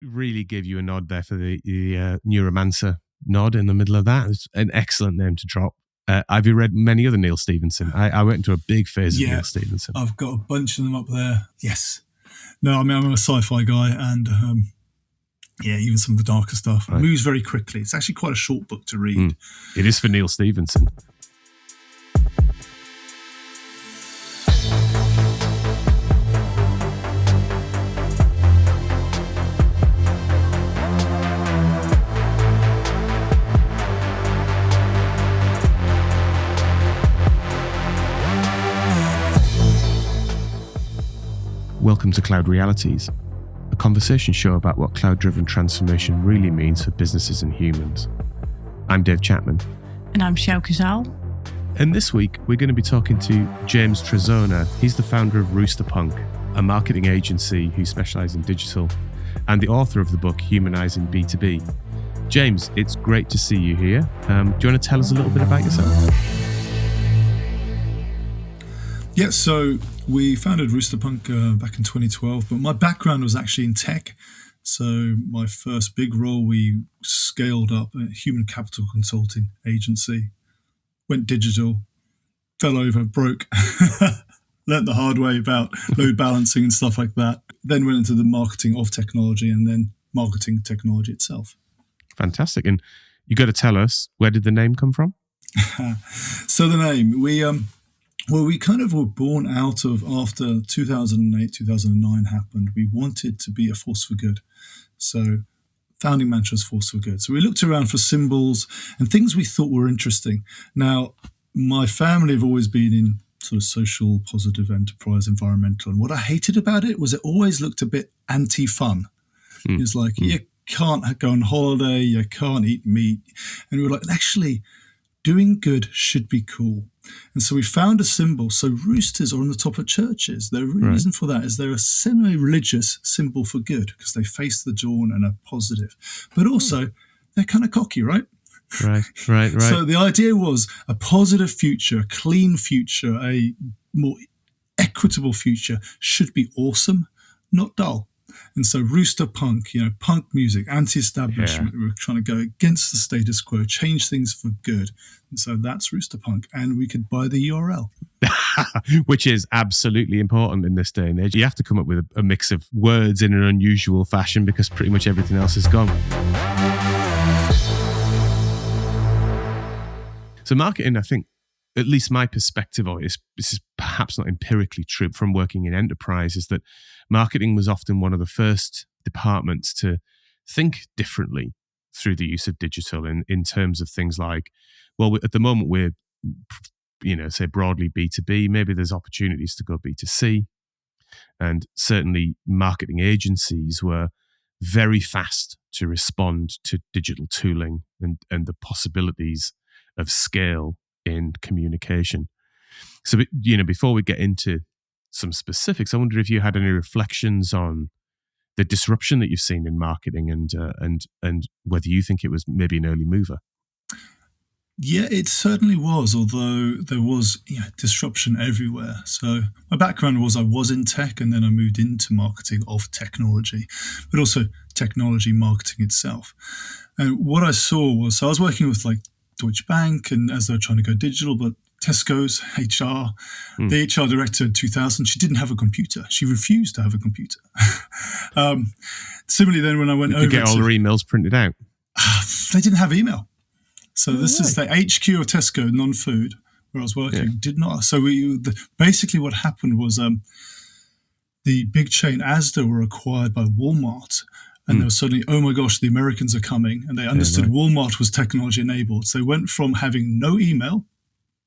really give you a nod there for the Neuromancer nod in the middle of that. It's an excellent name to drop. Have you read many other Neil Stephenson? I went into a big phase of Neil Stephenson. I've got a bunch of them up there. Yes. No, I mean, I'm a sci-fi guy, and even some of the darker stuff. It moves very quickly. It's actually quite a short book to read. It is for Neil Stephenson. Welcome to Cloud Realities, a conversation show about what cloud-driven transformation really means for businesses and humans. I'm Dave Chapman. And I'm Sjoukje Zaal. And this week, we're going to be talking to James Trezona. He's the founder of Rooster Punk, a marketing agency who specialises in digital, and the author of the book Humanising B2B. James, it's great to see you here. Do you want to tell us a little bit about yourself? Yeah, so we founded Rooster Punk back in 2012, but my background was actually in tech. So my first big role, we scaled up a human capital consulting agency, went digital, fell over, broke, learnt the hard way about load balancing and stuff like that. Then went into the marketing of technology and then marketing technology itself. Fantastic. And you got to tell us, where did the name come from? So the name, we kind of were born out of after 2008, 2009 happened. We wanted to be a force for good. So founding mantra is force for good. So we looked around for symbols and things we thought were interesting. Now, my family have always been in sort of social, positive enterprise, environmental. And what I hated about it was it always looked a bit anti-fun. It's like, you can't go on holiday, you can't eat meat. And we were like, actually, doing good should be cool. And so we found a symbol. So roosters are on the top of churches. The reason for that is they're a semi-religious symbol for good because they face the dawn and are positive. But also, they're kind of cocky, right? Right. So the idea was a positive future, a clean future, a more equitable future should be awesome, not dull. And so Rooster Punk, punk music, anti-establishment. We were trying to go against the status quo, change things for good. And so that's Rooster Punk. And we could buy the URL. Which is absolutely important in this day and age. You have to come up with a mix of words in an unusual fashion because pretty much everything else is gone. So marketing, I think, at least my perspective of it, this is perhaps not empirically true from working in enterprise, is that marketing was often one of the first departments to think differently through the use of digital in terms of things like, well, at the moment we're, say broadly B2B, maybe there's opportunities to go B2C. And certainly marketing agencies were very fast to respond to digital tooling and the possibilities of scale in communication. So, before we get into some specifics, I wonder if you had any reflections on the disruption that you've seen in marketing and whether you think it was maybe an early mover. Yeah, it certainly was, although there was disruption everywhere. So my background was I was in tech and then I moved into marketing of technology, but also technology marketing itself. And what I saw was, so I was working with like Deutsche Bank, and as they're trying to go digital, but Tesco's HR, the HR director in 2000, she didn't have a computer. She refused to have a computer. Similarly, then when I went over, get all their emails printed out. They didn't have email. So this is the HQ of Tesco, non-food, where I was working. Did not. So basically what happened was the big chain Asda were acquired by Walmart. And they were suddenly, oh my gosh, the Americans are coming. And they understood Walmart was technology enabled. So they went from having no email,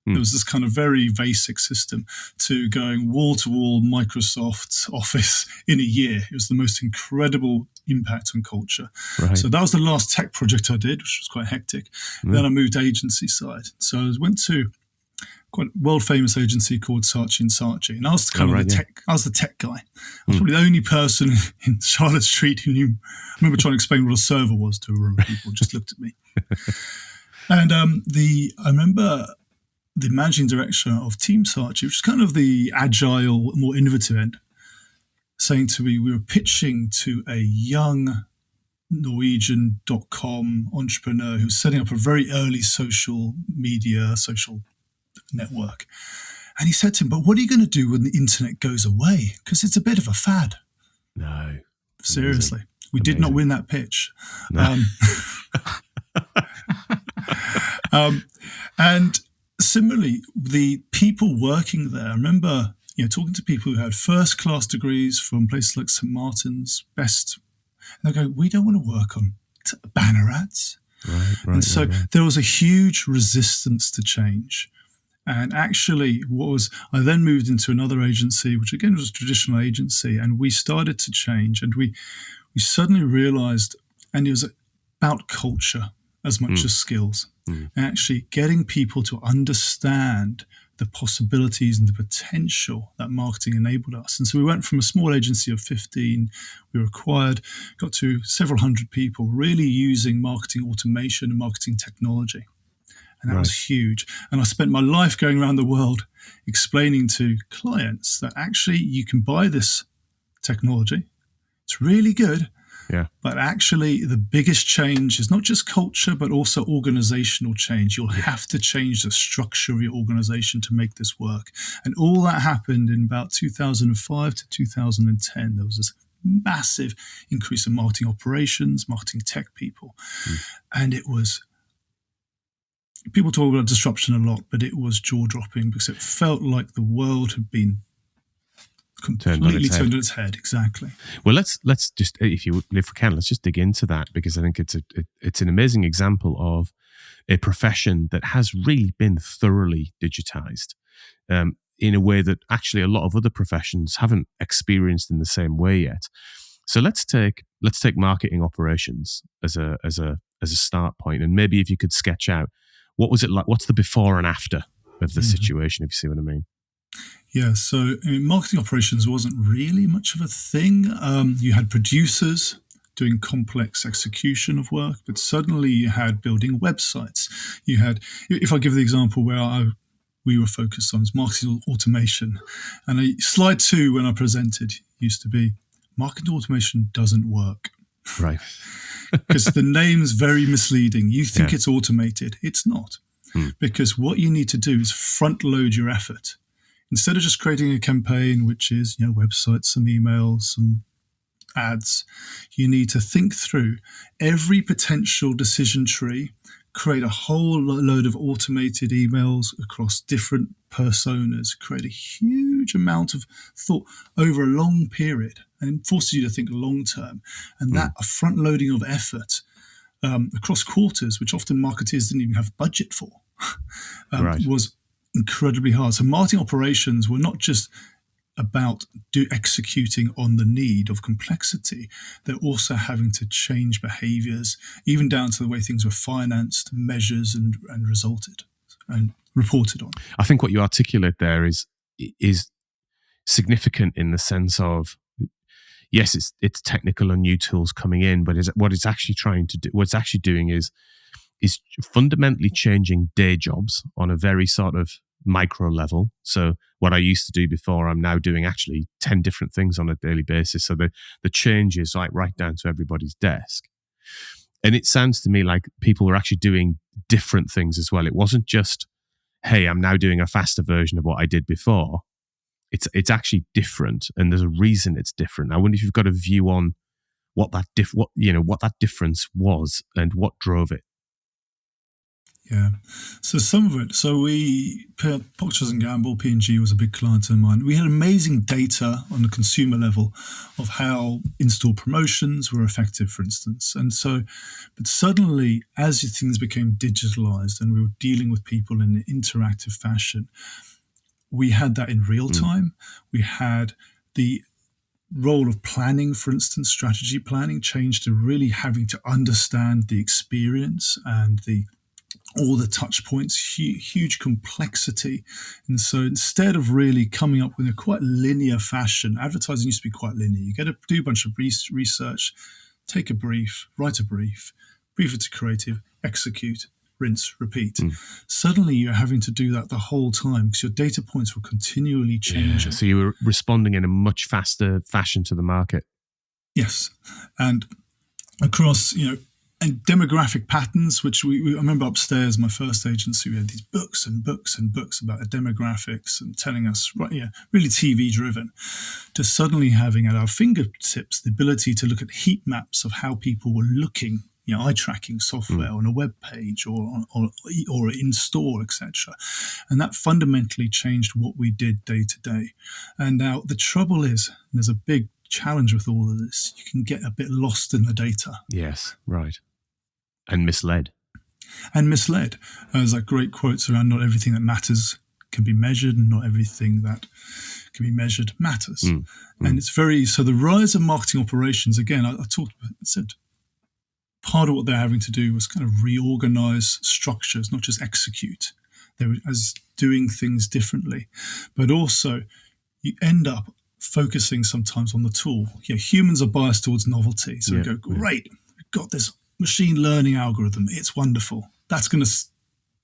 there was this kind of very basic system, to going wall-to-wall Microsoft Office in a year. It was the most incredible impact on culture. Right. So that was the last tech project I did, which was quite hectic. Then I moved agency side. So I went to quite a world-famous agency called Saatchi & Saatchi. And I was kind of the tech. I was the tech guy. I was probably the only person in Charlotte Street who knew. I remember trying to explain what a server was to a room of people. Just looked at me. And I remember the managing director of Team Saatchi, which is kind of the agile, more innovative end, saying to me, we were pitching to a young Norwegian.com entrepreneur who was setting up a very early social network. And he said to him, but what are you going to do when the internet goes away? Because it's a bit of a fad. No. Seriously. We did not win that pitch. No. And similarly, the people working there, I remember talking to people who had first-class degrees from places like St. Martin's, Best, and they go, we don't want to work on banner ads. Right. And so there was a huge resistance to change. And actually, I then moved into another agency, which again was a traditional agency, and we started to change. And we suddenly realized, and it was about culture as much as skills, and actually getting people to understand the possibilities and the potential that marketing enabled us. And so we went from a small agency of 15, we were acquired, got to several hundred people really using marketing automation and marketing technology. And that was huge. And I spent my life going around the world explaining to clients that actually you can buy this technology. It's really good. Yeah. But actually, the biggest change is not just culture, but also organizational change. You'll have to change the structure of your organization to make this work. And all that happened in about 2005 to 2010. There was this massive increase in marketing operations, marketing tech people. And it was, people talk about disruption a lot, but it was jaw-dropping because it felt like the world had been completely turned on its head. Exactly. Well, let's just, if we can, let's just dig into that, because I think it's an amazing example of a profession that has really been thoroughly digitized in a way that actually a lot of other professions haven't experienced in the same way yet. So let's take marketing operations as a start point, and maybe if you could sketch out what was it like, what's the before and after of the situation, if you see what I mean. Yeah, so marketing operations wasn't really much of a thing. You had producers doing complex execution of work, but suddenly you had building websites. You had, if I give the example where we were focused on, is marketing automation. And slide 2 when I presented used to be, marketing automation doesn't work. Right. Because the name's very misleading. You think it's automated. It's not. Because what you need to do is front load your effort. Instead of just creating a campaign, which is, websites, some emails, some ads, you need to think through every potential decision tree, create a whole load of automated emails across different personas, create a huge amount of thought over a long period, and it forces you to think long term. And that front loading of effort across quarters, which often marketers didn't even have budget for, was incredibly hard. So marketing operations were not just about executing on the need of complexity. They're also having to change behaviors, even down to the way things were financed, measured, and resulted and reported on. I think what you articulate there is significant in the sense of, yes, it's technical and new tools coming in, but what it's actually trying to do, what it's actually doing is fundamentally changing day jobs on a very sort of micro level. So what I used to do before, I'm now doing actually 10 different things on a daily basis. So the change is like right down to everybody's desk. And it sounds to me like people were actually doing different things as well. It wasn't just, hey, I'm now doing a faster version of what I did before. It's actually different, and there's a reason it's different. I wonder if you've got a view on what that difference was and what drove it. Yeah, so some of it. So Procter & Gamble, P&G was a big client of mine. We had amazing data on the consumer level of how in-store promotions were effective, for instance. And so, but suddenly, as things became digitalized and we were dealing with people in an interactive fashion, we had that in real time. We had the role of planning, for instance, strategy planning changed to really having to understand the experience and all the touch points, huge complexity. And so instead of really coming up with a quite linear fashion, advertising used to be quite linear. You get to do a bunch of research, take a brief, write a brief it to creative, execute, rinse, repeat. Suddenly you're having to do that the whole time because your data points were continually changing. So you were responding in a much faster fashion to the market. Yes. And across, and demographic patterns, which I remember upstairs, my first agency, we had these books and books and books about demographics and telling us, really TV driven, to suddenly having at our fingertips the ability to look at heat maps of how people were looking, eye tracking software on a web page or in store, etc. And that fundamentally changed what we did day to day. And now the trouble is, there's a big challenge with all of this. You can get a bit lost in the data. Yes, right. And misled. There's like great quotes around not everything that matters can be measured and not everything that can be measured matters. And it's so the rise of marketing operations, again, I said part of what they're having to do was kind of reorganize structures, not just execute. They were as doing things differently, but also you end up focusing sometimes on the tool. Humans are biased towards novelty. So we go, great, we've got this machine learning algorithm. It's wonderful. That's going to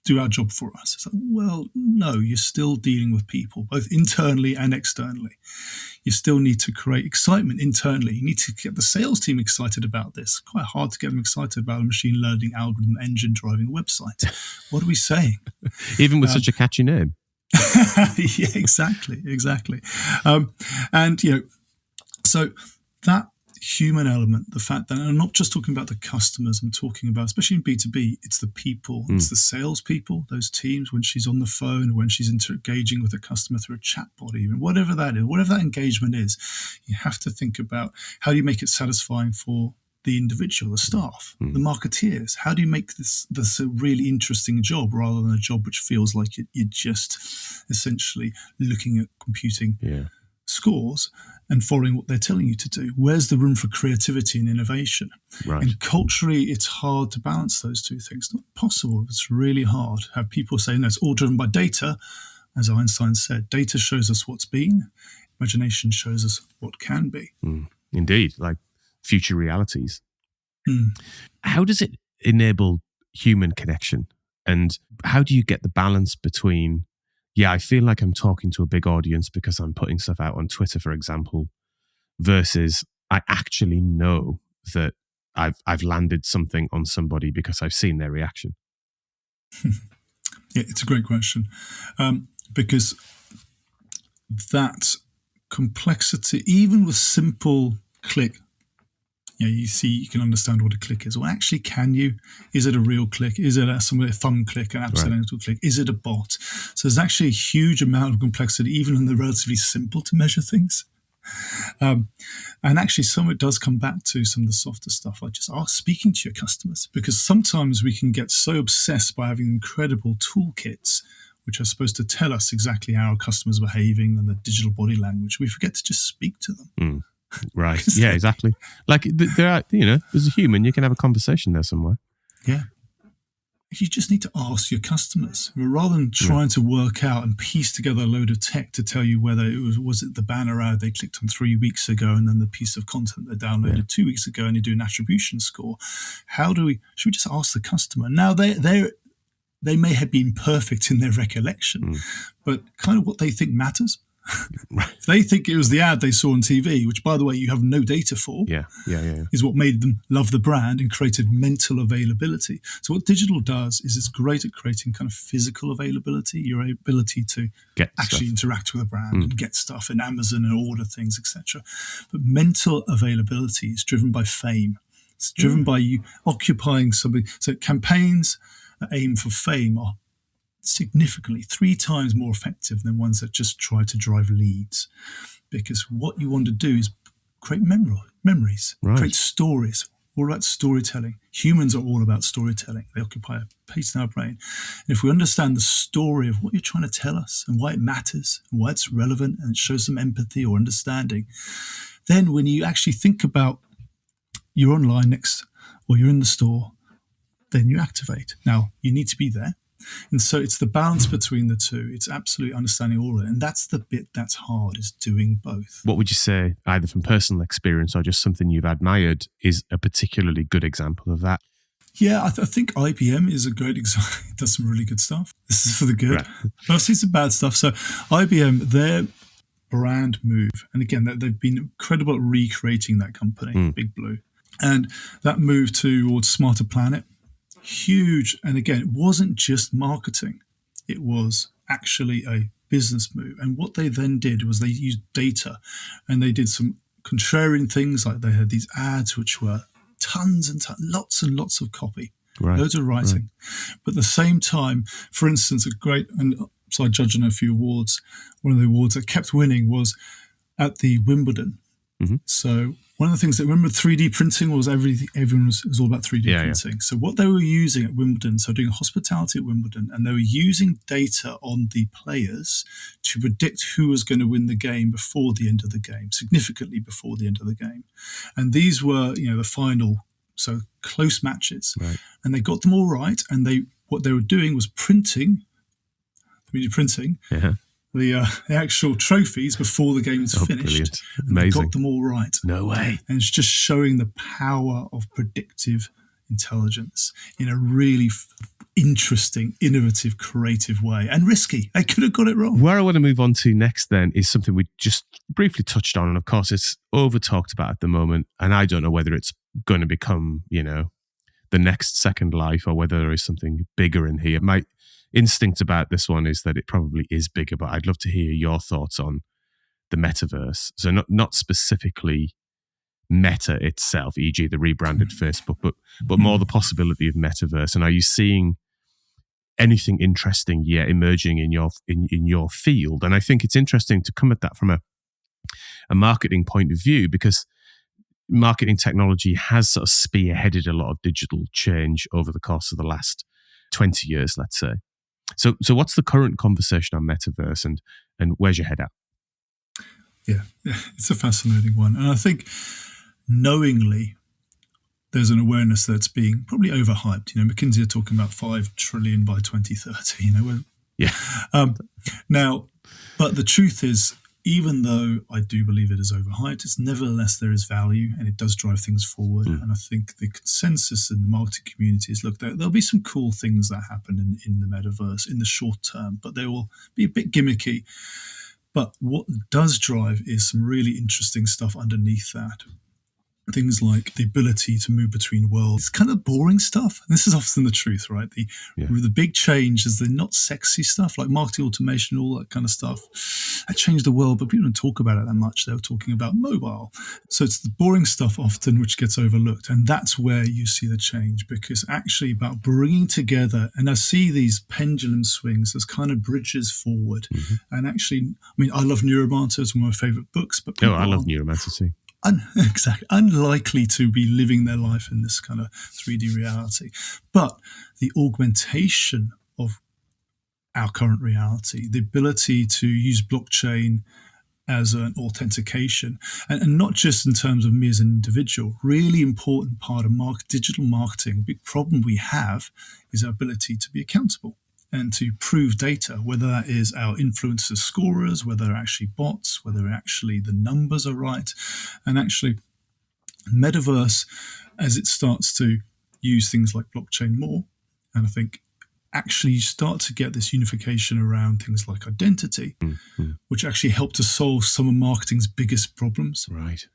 do our job for us. It's like, well, no, you're still dealing with people, both internally and externally. You still need to create excitement internally. You need to get the sales team excited about this. Quite hard to get them excited about a machine learning algorithm engine driving a website. What are we saying? Even with such a catchy name. Yeah, exactly. So that human element, the fact that I'm not just talking about the customers, I'm talking about, especially in B2B, it's the people, it's the salespeople, those teams, when she's on the phone, when she's engaging with a customer through a chatbot, even whatever that is, whatever that engagement is, you have to think about how do you make it satisfying for the individual, the staff, the marketeers. How do you make this a really interesting job rather than a job which feels like you're just essentially looking at computing scores and following what they're telling you to do? Where's the room for creativity and innovation? Right. And culturally, it's hard to balance those two things. It's not possible. It's really hard. Have people say, no, it's all driven by data. As Einstein said, data shows us what's been. Imagination shows us what can be. Indeed, like future realities. How does it enable human connection? And how do you get the balance between, I feel like I'm talking to a big audience because I'm putting stuff out on Twitter, for example, versus I actually know that I've landed something on somebody because I've seen their reaction? Yeah, it's a great question. Because that complexity, even with simple click, you can understand what a click is. Well, actually, can you? Is it a real click? Is it a thumb click, an accidental click? Is it a bot? So there's actually a huge amount of complexity, even in the relatively simple to measure things. And actually, some of it does come back to some of the softer stuff, like just speaking to your customers, because sometimes we can get so obsessed by having incredible toolkits which are supposed to tell us exactly how our customers are behaving and the digital body language, we forget to just speak to them. Right. Yeah, exactly. Like there are, as a human, you can have a conversation there somewhere. Yeah. You just need to ask your customers rather than trying to work out and piece together a load of tech to tell you whether it was it the banner ad they clicked on 3 weeks ago and then the piece of content they downloaded 2 weeks ago and you do an attribution score. Should we just ask the customer? Now they may have been perfect in their recollection, but kind of what they think matters. If they think it was the ad they saw on TV, which, by the way, you have no data for, is what made them love the brand and created mental availability. So what digital does is it's great at creating kind of physical availability, your ability to actually interact with a brand and get stuff in Amazon and order things, etc. But mental availability is driven by fame. It's driven by you occupying something. So campaigns that aim for fame are significantly 3 times more effective than ones that just try to drive leads, because what you want to do is create memories, create stories, all about storytelling. Humans are all about storytelling. They occupy a place in our brain. And if we understand the story of what you're trying to tell us and why it matters and why it's relevant and it shows some empathy or understanding, then when you actually think about you're online next or you're in the store, then you activate. Now, you need to be there. And so it's the balance between the two. It's absolutely understanding all of it. And that's the bit that's hard, is doing both. What would you say, either from personal experience or just something you've admired, is a particularly good example of that? Yeah, I think IBM is a great example. It does some really good stuff. This is for the good. Right. But I've seen some bad stuff. So IBM, their brand move, and again, they've been incredible at recreating that company, Big Blue. And that move towards Smarter Planet, huge. And again, it wasn't just marketing. It was actually a business move. And what they then did was they used data, and they did some contrarian things, like they had these ads which were tons and tons, lots and lots of copy, loads of writing. Right. But at the same time, for instance, so I judged on a few awards. One of the awards that kept winning was at the Wimbledon. Mm-hmm. So one of the things that, remember 3D printing was everyone was all about 3D printing. Yeah. So what they were using at Wimbledon, so doing hospitality at Wimbledon, and they were using data on the players to predict who was going to win the game before the end of the game, significantly before the end of the game. And these were, the final, so close matches. Right. And they got them all right. And what they were doing was printing, 3D printing, the actual trophies before the game was finished. Brilliant. And they got them all right. No way. And it's just showing the power of predictive intelligence in a really interesting, innovative, creative way, and risky. They could have got it wrong. Where I want to move on to next then is something we just briefly touched on. And of course, it's over talked about at the moment. And I don't know whether it's going to become, the next Second Life, or whether there is something bigger in here. My instinct about this one is that it probably is bigger, but I'd love to hear your thoughts on the metaverse. So not specifically Meta itself, e.g. the rebranded Facebook, but more the possibility of metaverse. And are you seeing anything interesting yet emerging in your field? And I think it's interesting to come at that from a marketing point of view, because marketing technology has sort of spearheaded a lot of digital change over the course of the last 20 years, let's say. So what's the current conversation on metaverse, and where's your head at? Yeah, it's a fascinating one. And I think knowingly there's an awareness that's being probably overhyped. McKinsey are talking about 5 trillion by 2030, Now, but the truth is, even though I do believe it is overhyped, it's nevertheless there is value, and it does drive things forward. And I think the consensus in the marketing community is, look, there'll be some cool things that happen in the metaverse in the short term, but they will be a bit gimmicky. But what does drive is some really interesting stuff underneath that. Things like the ability to move between worlds. It's kind of boring stuff. And this is often the truth, right? The big change is the not sexy stuff, like marketing automation, all that kind of stuff. That changed the world, but people don't talk about it that much. They were talking about mobile. So it's the boring stuff often which gets overlooked. And that's where you see the change, because actually about bringing together, and I see these pendulum swings as kind of bridges forward. Mm-hmm. And actually, I love Neuromancer. It's one of my favorite books. But I love Neuromancer too. Exactly. Unlikely to be living their life in this kind of 3D reality. But the augmentation of our current reality, the ability to use blockchain as an authentication, and not just in terms of me as an individual, really important part of digital marketing. A big problem we have is our ability to be accountable and to prove data, whether that is our influencer scorers, whether they're actually bots, whether actually the numbers are right. And actually, metaverse, as it starts to use things like blockchain more, and I think actually you start to get this unification around things like identity, which actually help to solve some of marketing's biggest problems. Right.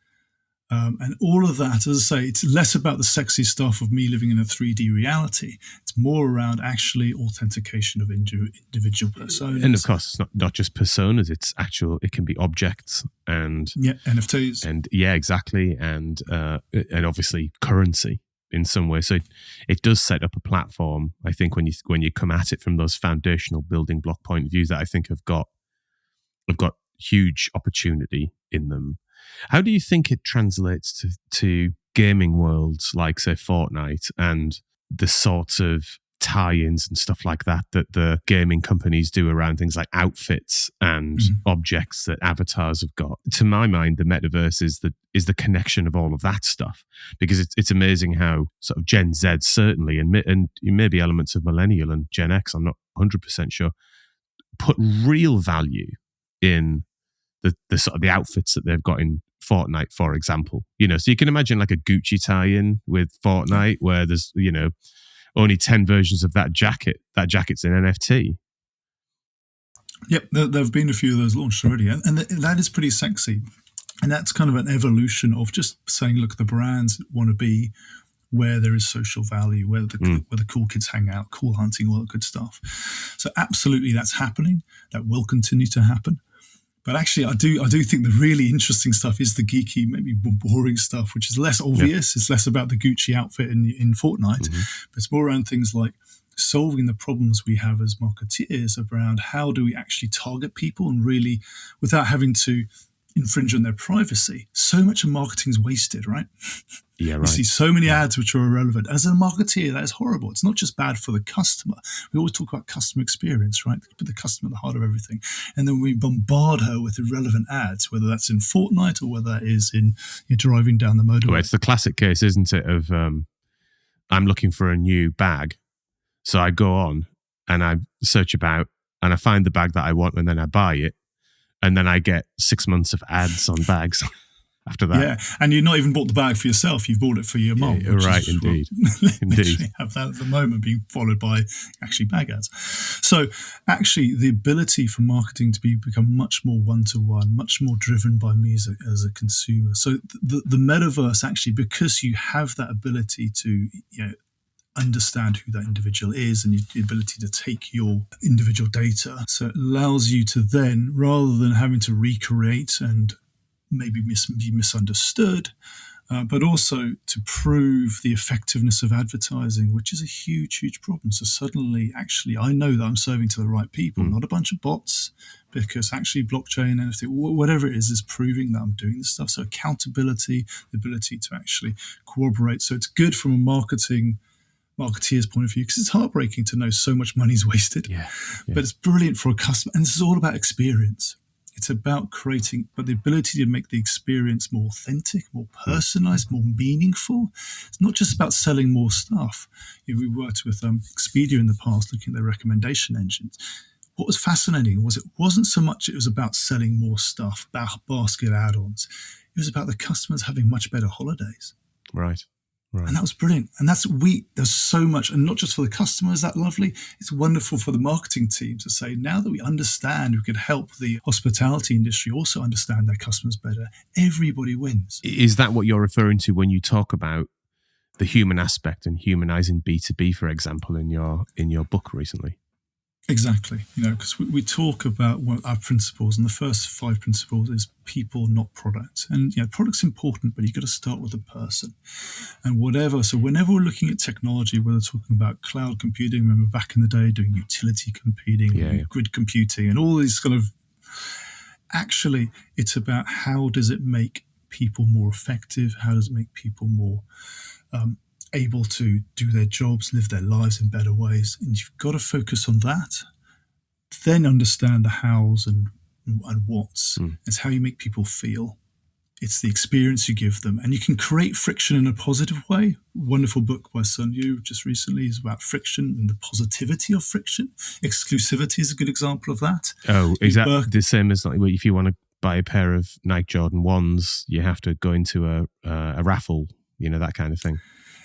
And all of that, as I say, it's less about the sexy stuff of me living in a 3D reality. It's more around actually authentication of individual personas. And of course, it's not just personas, it can be objects and NFTs. And exactly. And obviously currency in some way. So it does set up a platform, I think, when you come at it from those foundational building block point of views that I think have got huge opportunity in them. How do you think it translates to gaming worlds like, say, Fortnite, and the sorts of tie-ins and stuff like that the gaming companies do around things like outfits and objects that avatars have got? To my mind, the metaverse is the connection of all of that stuff, because it's amazing how sort of Gen Z certainly, and maybe elements of Millennial and Gen X, I'm not 100% sure, put real value in the sort of the outfits that they've got in Fortnite, for example. So you can imagine like a Gucci tie-in with Fortnite where there's, only 10 versions of that jacket. That jacket's an NFT. Yep, there have been a few of those launched already, and that is pretty sexy. And that's kind of an evolution of just saying, look, the brands want to be where there is social value, where the cool kids hang out, cool hunting, all that good stuff. So absolutely that's happening. That will continue to happen. But actually, I do think the really interesting stuff is the geeky, maybe boring stuff, which is less obvious. It's less about the Gucci outfit in Fortnite, but it's more around things like solving the problems we have as marketeers around how do we actually target people and really, without having to infringe on their privacy. So much of marketing is wasted, right? Yeah, right. You see so many ads which are irrelevant. As a marketeer, that is horrible. It's not just bad for the customer. We always talk about customer experience, right? Put the customer at the heart of everything. And then we bombard her with irrelevant ads, whether that's in Fortnite or whether that is in you're driving down the motorway. Well, it's the classic case, isn't it, of I'm looking for a new bag. So I go on and I search about and I find the bag that I want and then I buy it. And then I get 6 months of ads on bags after that. Yeah, and you've not even bought the bag for yourself. You've bought it for your mum. Yeah, right, indeed. Indeed. Have that at the moment being followed by actually bag ads. So actually the ability for marketing to become much more one-to-one, much more driven by music as a consumer. So the metaverse actually, because you have that ability to, understand who that individual is and the ability to take your individual data. So it allows you to then, rather than having to recreate and maybe be misunderstood, but also to prove the effectiveness of advertising, which is a huge, huge problem. So suddenly, actually, I know that I'm serving to the right people, not a bunch of bots, because actually blockchain and everything, whatever it is proving that I'm doing this stuff. So accountability, the ability to actually corroborate. So it's good from a marketeer's point of view, because it's heartbreaking to know so much money is wasted. Yeah. But it's brilliant for a customer. And this is all about experience. It's about creating, but the ability to make the experience more authentic, more personalized, more meaningful. It's not just about selling more stuff. We worked with Expedia in the past, looking at their recommendation engines. What was fascinating was it wasn't so much it was about selling more stuff, basket add-ons. It was about the customers having much better holidays. Right. And that was brilliant. And there's so much, and not just for the customer, is that lovely? It's wonderful for the marketing team to say, now that we understand, we could help the hospitality industry also understand their customers better. Everybody wins. Is that what you're referring to when you talk about the human aspect and humanizing B2B, for example, in your book recently? Exactly. Because we talk about our principles, and the first 5 principles is people, not product. And product's important, but you've got to start with the person. And whatever. So whenever we're looking at technology, whether talking about cloud computing, remember back in the day doing utility computing, grid computing, and all these kind of. Actually, it's about how does it make people more effective? How does it make people more able to do their jobs, live their lives in better ways? And you've got to focus on that. Then understand the hows and whats. It's how you make people feel. It's the experience you give them. And you can create friction in a positive way. Wonderful book by Sun Yu just recently is about friction and the positivity of friction. Exclusivity is a good example of that. Oh, is that the same as like if you want to buy a pair of Nike Jordan 1s, you have to go into a raffle, that kind of thing?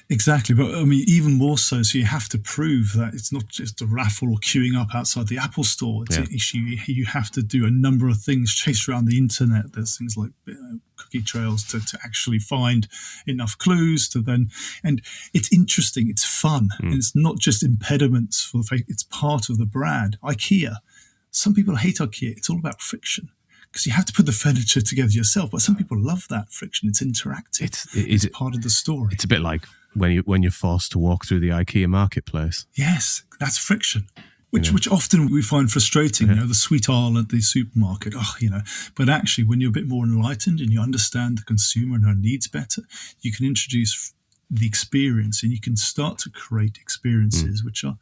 Exactly. But I mean, even more so you have to prove that it's not just a raffle or queuing up outside the Apple store. It's an issue. You have to do a number of things, chase around the internet. There's things like cookie trails to actually find enough clues to then, and it's interesting, it's fun. And it's not just impediments for the fact, it's part of the brand. IKEA, some people hate IKEA. It's all about friction, because you have to put the furniture together yourself. But some people love that friction. It's interactive. It's part of the story. It's a bit like when you're forced to walk through the IKEA marketplace. Yes, that's friction, which often we find frustrating. The sweet aisle at the supermarket. But actually, when you're a bit more enlightened and you understand the consumer and her needs better, you can introduce the experience, and you can start to create experiences which are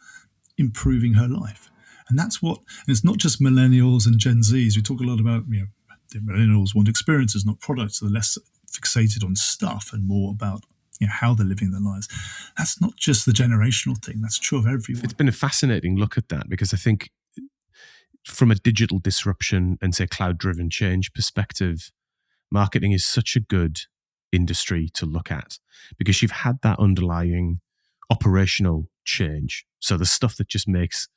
improving her life. And that's and it's not just millennials and Gen Zs. We talk a lot about, the millennials want experiences, not products. So they're less fixated on stuff and more about how they're living their lives. That's not just the generational thing. That's true of everyone. It's been a fascinating look at that, because I think from a digital disruption and say cloud-driven change perspective, marketing is such a good industry to look at, because you've had that underlying operational change. So the stuff that just makes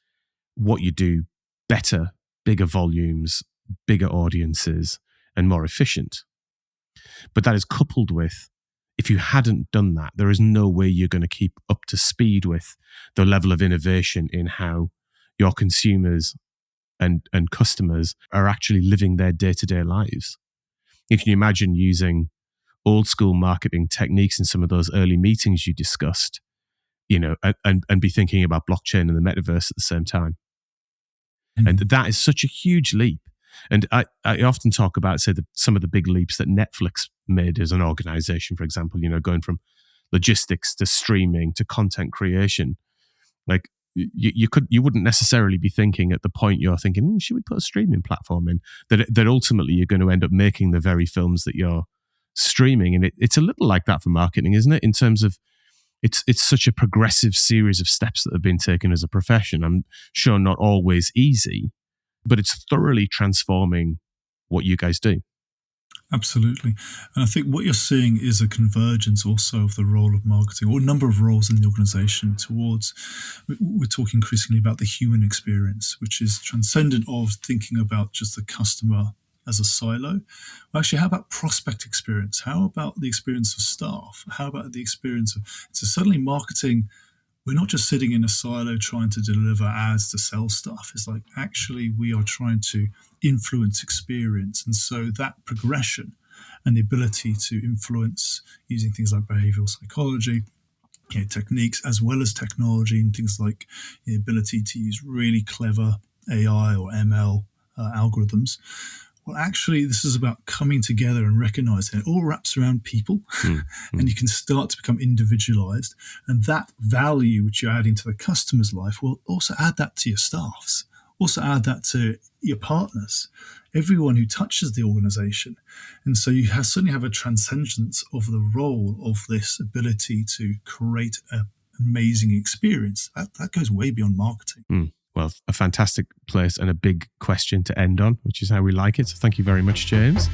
what you do better, bigger volumes, bigger audiences, and more efficient. But that is coupled with, if you hadn't done that, there is no way you're going to keep up to speed with the level of innovation in how your consumers and customers are actually living their day-to-day lives. If you imagine using old school marketing techniques in some of those early meetings you discussed, and be thinking about blockchain and the metaverse at the same time. Mm-hmm. And that is such a huge leap. And I often talk about, say, some of the big leaps that Netflix made as an organization, for example, going from logistics to streaming to content creation. Like you wouldn't necessarily be thinking at the point you're thinking, should we put a streaming platform in? That ultimately you're going to end up making the very films that you're streaming. And it's a little like that for marketing, isn't it? In terms of it's such a progressive series of steps that have been taken as a profession. I'm sure not always easy, but it's thoroughly transforming what you guys do. Absolutely. And I think what you're seeing is a convergence also of the role of marketing, or a number of roles in the organization towards, we're talking increasingly about the human experience, which is transcendent of thinking about just the customer as a silo. Well, actually, how about prospect experience? How about the experience of staff? How about the experience of, so suddenly marketing, we're not just sitting in a silo trying to deliver ads to sell stuff. It's like, actually, we are trying to influence experience. And so that progression and the ability to influence using things like behavioral psychology, techniques, as well as technology, and things like the ability to use really clever AI or ML algorithms. Well, actually, this is about coming together and recognizing it all wraps around people, and you can start to become individualized. And that value which you're adding to the customer's life will also add that to your staffs, also add that to your partners, everyone who touches the organization. And so you suddenly have a transcendence of the role of this ability to create an amazing experience. That goes way beyond marketing. Well, a fantastic place and a big question to end on, which is how we like it. So thank you very much, James.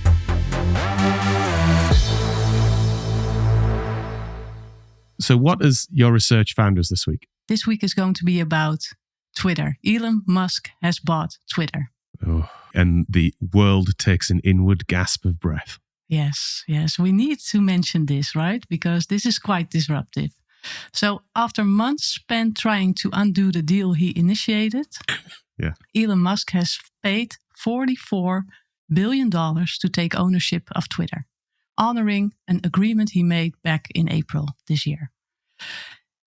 So what has your research found us this week? This week is going to be about Twitter. Elon Musk has bought Twitter. Oh, and the world takes an inward gasp of breath. Yes. We need to mention this, right? Because this is quite disruptive. So after months spent trying to undo the deal he initiated, Elon Musk has paid $44 billion to take ownership of Twitter, honoring an agreement he made back in April this year.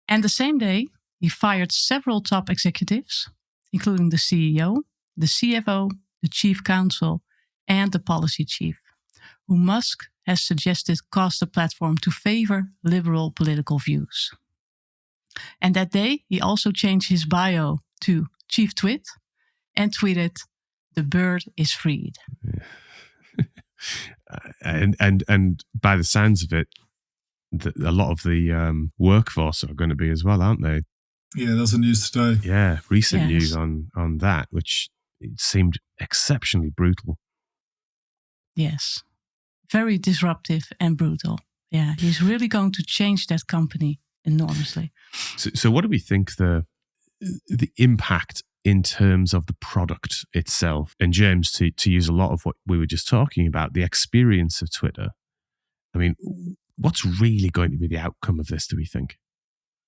And the same day, he fired several top executives, including the CEO, the CFO, the chief counsel, and the policy chief, who Musk has suggested caused the platform to favor liberal political views. And that day, he also changed his bio to Chief Twit and tweeted, "The bird is freed." and by the sounds of it, a lot of the workforce are going to be as well, aren't they? Yeah, that's the news today. Yeah, recent news on that, which it seemed exceptionally brutal. Yes. Very disruptive and brutal. Yeah, he's really going to change that company enormously. So what do we think the impact in terms of the product itself? And James, to use a lot of what we were just talking about, the experience of Twitter. I mean, what's really going to be the outcome of this, do we think?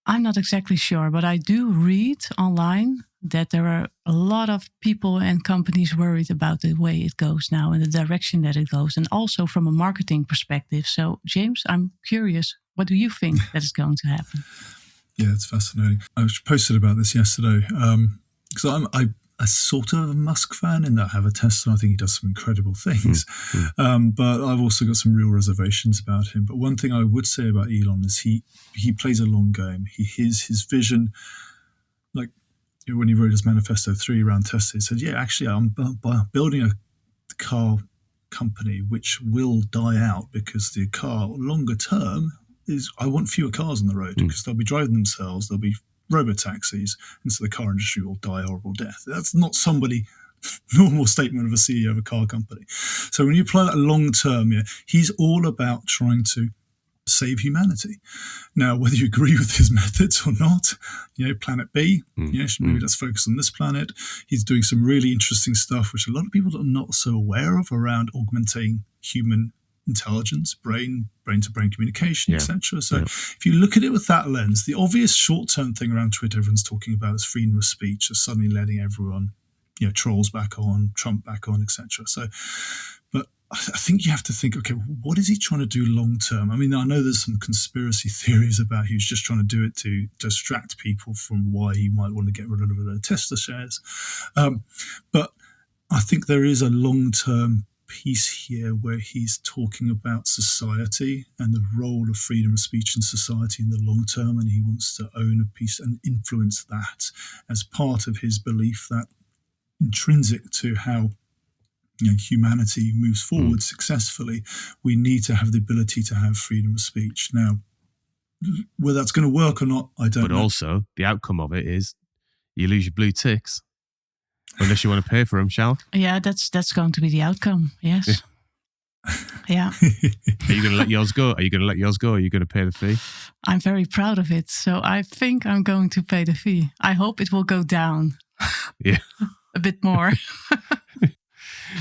I'm not exactly sure, but I do read online that there are a lot of people and companies worried about the way it goes now and the direction that it goes, and also from a marketing perspective. So, James, I'm curious, what do you think that is going to happen? Yeah, it's fascinating. I posted about this yesterday because I'm a sort of a Musk fan in that I have a Tesla. I think he does some incredible things. But I've also got some real reservations about him. But one thing I would say about Elon is he plays a long game. His vision, like when he wrote his manifesto 3 around Tesla, he said, actually, I'm building a car company which will die out because the car longer term is I want fewer cars on the road because they'll be driving themselves. There'll be robo-taxis, and so the car industry will die a horrible death. That's not normal statement of a CEO of a car company. So when you apply that long term, he's all about trying to save humanity. Now, whether you agree with his methods or not, Planet B, maybe let's focus on this planet. He's doing some really interesting stuff, which a lot of people are not so aware of around augmenting human intelligence, brain-to-brain communication, etc. So if you look at it with that lens, the obvious short-term thing around Twitter everyone's talking about is freedom of speech, is suddenly letting everyone, trolls back on, Trump back on, etc. So, but I think you have to think, okay, what is he trying to do long-term? I mean, I know there's some conspiracy theories about he's just trying to do it to distract people from why he might want to get rid of the Tesla shares. But I think there is a long-term piece here where he's talking about society and the role of freedom of speech in society in the long term, and he wants to own a piece and influence that as part of his belief that intrinsic to how humanity moves forward successfully, we need to have the ability to have freedom of speech. Now, whether that's going to work or not, I don't know. But also, the outcome of it is you lose your blue ticks. Unless you want to pay for them, Shal. Yeah, that's going to be the outcome. Yes. Yeah. Are you going to let yours go? Or are you going to pay the fee? I'm very proud of it. So I think I'm going to pay the fee. I hope it will go down. Yeah. A bit more.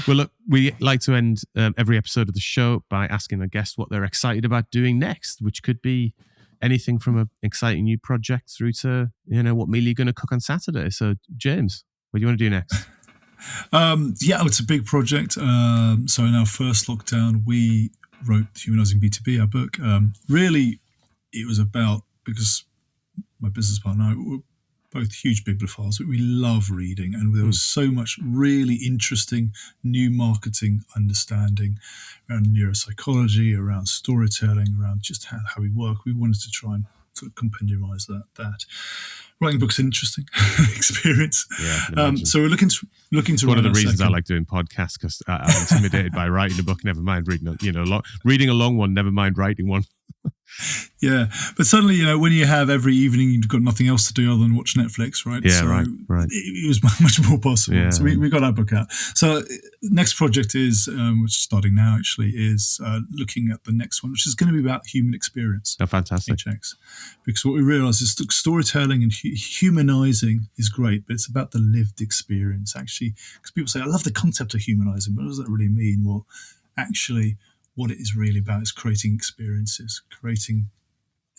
Well, look, we like to end every episode of the show by asking a guest what they're excited about doing next, which could be anything from an exciting new project through to, what meal you're going to cook on Saturday. So, James, what do you want to do next? It's a big project. So in our first lockdown, we wrote Humanising B2B, our book. Really, it was about, because my business partner and I were both huge bibliophiles, but we love reading, and there was so much really interesting new marketing understanding around neuropsychology, around storytelling, around just how we work. We wanted to try and sort of compendiumize that. Writing books is an interesting experience. Yeah, so we're looking to one of the reasons I like doing podcasts, because I'm intimidated by writing a book. Never mind reading reading a long one. Never mind writing one. Yeah, but suddenly, when you have every evening, you've got nothing else to do other than watch Netflix, right? Yeah, so right. It was much more possible. Yeah. So we got our book out. So next project is, which is starting now actually, is looking at the next one, which is going to be about human experience. Oh, fantastic. HX. Because what we realize is storytelling and humanizing is great, but it's about the lived experience, actually. Because people say, I love the concept of humanizing, but what does that really mean? Well, actually, what it is really about is creating experiences,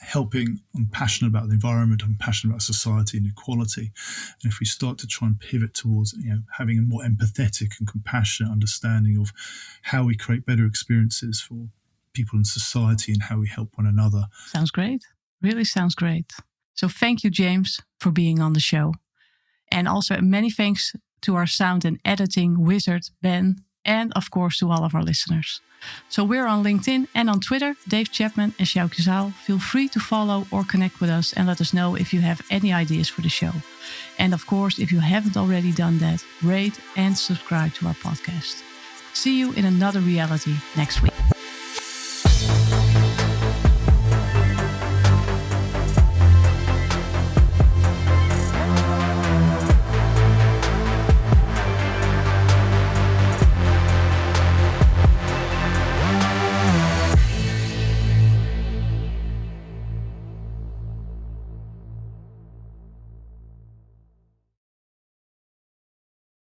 helping. I'm passionate about the environment. I'm passionate about society and equality. And if we start to try and pivot towards, having a more empathetic and compassionate understanding of how we create better experiences for people in society and how we help one another. Sounds great. Really sounds great. So thank you, James, for being on the show. And also many thanks to our sound and editing wizard, Ben, and of course to all of our listeners. So we're on LinkedIn and on Twitter, Dave Chapman and Sjoukje Zaal. Feel free to follow or connect with us and let us know if you have any ideas for the show. And of course, if you haven't already done that, rate and subscribe to our podcast. See you in another reality next week.